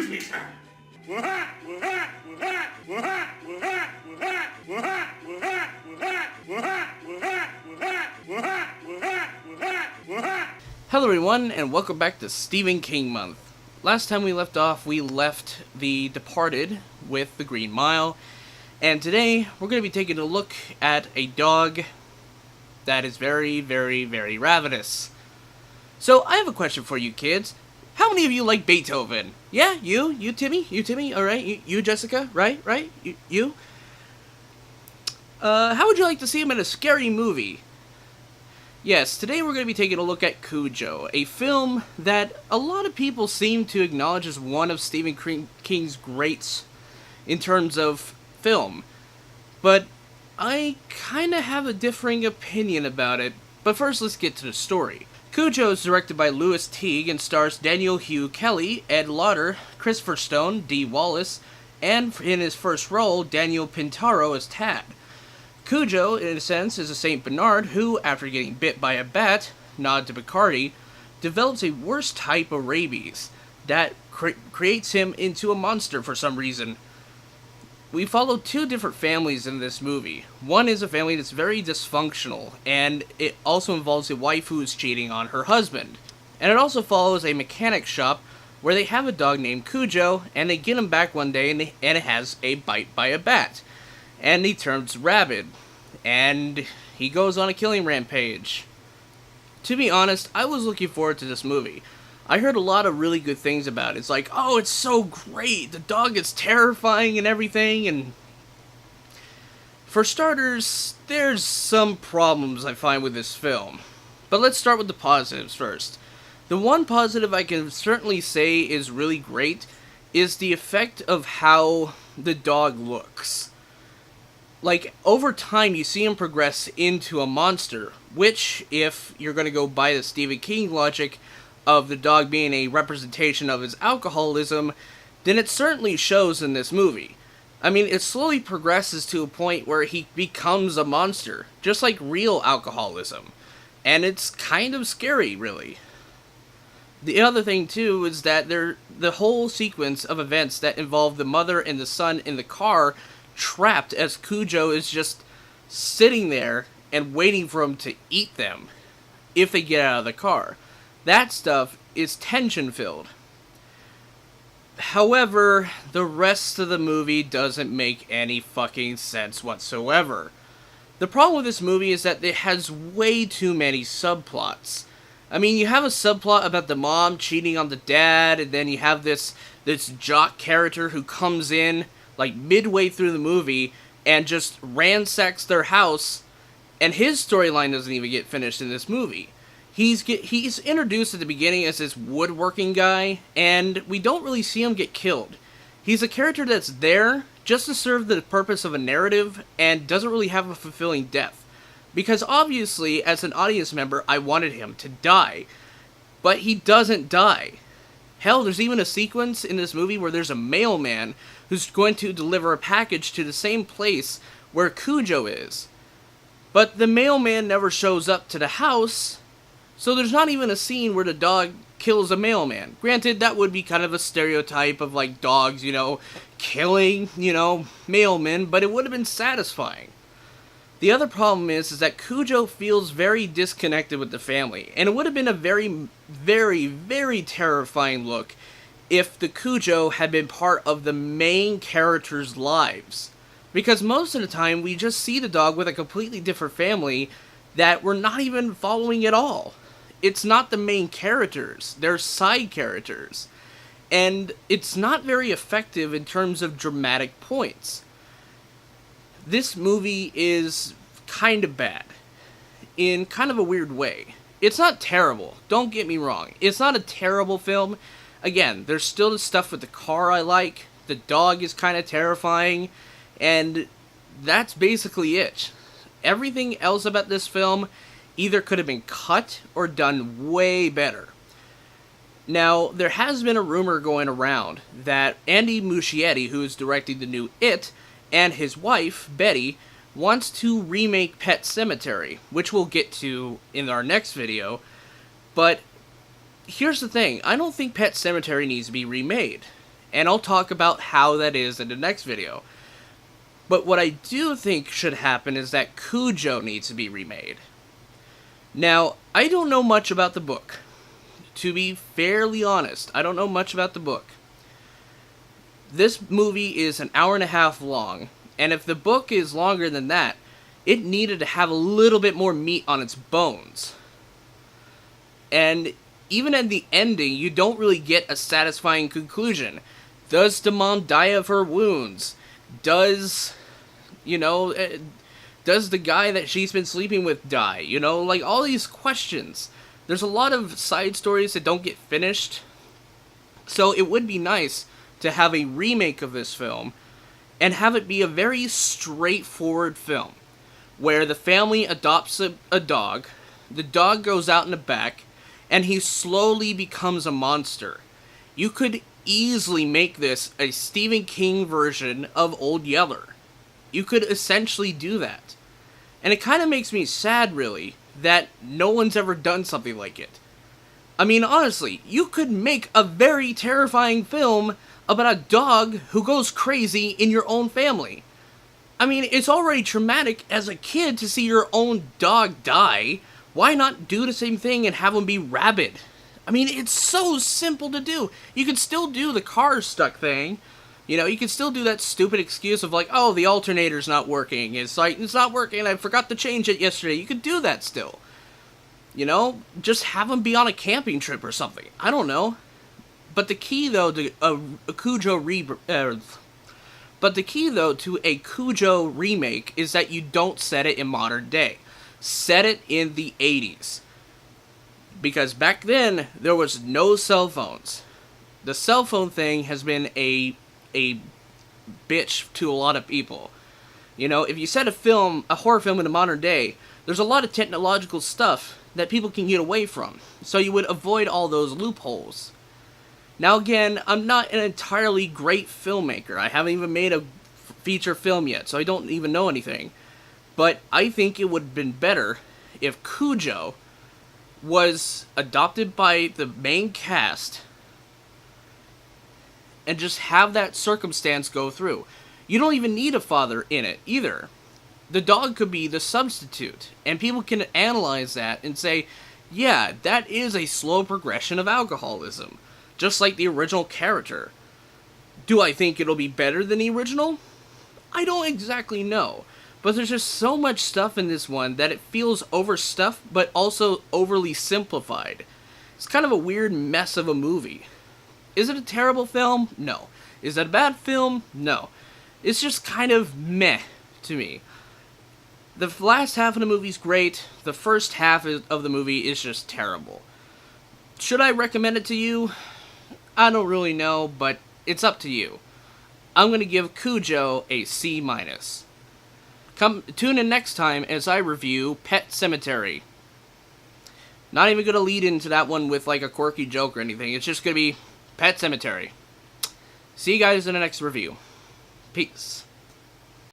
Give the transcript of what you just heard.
me, sir. Hello everyone, and welcome back to Stephen King Month. Last time we left off, we left The Departed with The Green Mile, and today we're going to be taking a look at a dog that is very, very, very ravenous. So, I have a question for you kids. How many of you like Beethoven? Yeah, you Timmy, alright, you Jessica, right, you? How would you like to see him in a scary movie? Yes, today we're going to be taking a look at Cujo, a film that a lot of people seem to acknowledge as one of Stephen King's greats in terms of film. But I kind of have a differing opinion about it. But first, let's get to the story. Cujo is directed by Louis Teague and stars Daniel Hugh Kelly, Ed Lauter, Christopher Stone, Dee Wallace, and in his first role, Daniel Pintaro as Tad. Cujo, in a sense, is a Saint Bernard who, after getting bit by a bat, nod to Bacardi, develops a worse type of rabies that creates him into a monster for some reason. We follow two different families in this movie. One is a family that's very dysfunctional, and it also involves a wife who is cheating on her husband. And it also follows a mechanic shop where they have a dog named Cujo, and they get him back one day, and it has a bite by a bat. And he turns rabid, and he goes on a killing rampage. To be honest, I was looking forward to this movie. I heard a lot of really good things about it. It's like, oh, it's so great, the dog is terrifying and everything, and for starters, there's some problems I find with this film. But let's start with the positives first. The one positive I can certainly say is really great is the effect of how the dog looks. Like, over time, you see him progress into a monster, which, if you're going to go by the Stephen King logic of the dog being a representation of his alcoholism, then it certainly shows in this movie. I mean, it slowly progresses to a point where he becomes a monster, just like real alcoholism. And it's kind of scary, really. The other thing, too, is that the whole sequence of events that involve the mother and the son in the car trapped as Cujo is just sitting there and waiting for him to eat them if they get out of the car. That stuff is tension-filled. However, the rest of the movie doesn't make any fucking sense whatsoever. The problem with this movie is that it has way too many subplots. I mean, you have a subplot about the mom cheating on the dad, and then you have this jock character who comes in like midway through the movie and just ransacks their house, and his storyline doesn't even get finished in this movie. He's introduced at the beginning as this woodworking guy, and we don't really see him get killed. He's a character that's there just to serve the purpose of a narrative and doesn't really have a fulfilling death. Because obviously, as an audience member, I wanted him to die. But he doesn't die. Hell, there's even a sequence in this movie where there's a mailman who's going to deliver a package to the same place where Cujo is. But the mailman never shows up to the house, so there's not even a scene where the dog kills a mailman. Granted, that would be kind of a stereotype of, like, dogs, killing, mailmen, but it would have been satisfying. The other problem is that Cujo feels very disconnected with the family, and it would have been a very, very, very terrifying look if the Cujo had been part of the main characters' lives. Because most of the time, we just see the dog with a completely different family that we're not even following at all. It's not the main characters, they're side characters. And it's not very effective in terms of dramatic points. This movie is kind of bad, in kind of a weird way. It's not terrible, don't get me wrong. It's not a terrible film. Again, there's still the stuff with the car I like, the dog is kind of terrifying, and that's basically it. Everything else about this film either could have been cut or done way better. Now, there has been a rumor going around that Andy Muschietti, who is directing the new It, and his wife, Betty, wants to remake Pet Sematary, which we'll get to in our next video. But here's the thing, I don't think Pet Sematary needs to be remade. And I'll talk about how that is in the next video. But what I do think should happen is that Cujo needs to be remade. Now, I don't know much about the book. To be fairly honest, I don't know much about the book. This movie is an hour and a half long, and if the book is longer than that, it needed to have a little bit more meat on its bones. And even at the ending, you don't really get a satisfying conclusion. Does the mom die of her wounds? Does the guy that she's been sleeping with die? Like all these questions. There's a lot of side stories that don't get finished. So it would be nice to have a remake of this film and have it be a very straightforward film where the family adopts a dog, the dog goes out in the back, and he slowly becomes a monster. You could easily make this a Stephen King version of Old Yeller. You could essentially do that. And it kind of makes me sad, really, that no one's ever done something like it. I mean, honestly, you could make a very terrifying film about a dog who goes crazy in your own family. I mean, it's already traumatic as a kid to see your own dog die. Why not do the same thing and have him be rabid? I mean, it's so simple to do. You can still do the car stuck thing. You can still do that stupid excuse of like, oh, the alternator's not working. It's like, it's not working, I forgot to change it yesterday. You could do that still. Just have him be on a camping trip or something. I don't know. But the key, though, to a Cujo remake is that you don't set it in modern day. Set it in the 80s. Because back then, there was no cell phones. The cell phone thing has been a bitch to a lot of people. If you set a horror film in the modern day, there's a lot of technological stuff that people can get away from. So you would avoid all those loopholes. Now again, I'm not an entirely great filmmaker. I haven't even made a feature film yet, so I don't even know anything. But I think it would have been better if Cujo was adopted by the main cast and just have that circumstance go through. You don't even need a father in it either. The dog could be the substitute, and people can analyze that and say, yeah, that is a slow progression of alcoholism, just like the original character. Do I think it'll be better than the original? I don't exactly know, but there's just so much stuff in this one that it feels overstuffed, but also overly simplified. It's kind of a weird mess of a movie. Is it a terrible film? No. Is it a bad film? No. It's just kind of meh to me. The last half of the movie's great. The first half of the movie is just terrible. Should I recommend it to you? I don't really know, but it's up to you. I'm going to give Cujo a C-. Tune in next time as I review Pet Sematary. Not even going to lead into that one with like a quirky joke or anything. It's just going to be Pet Sematary. See you guys in the next review. Peace.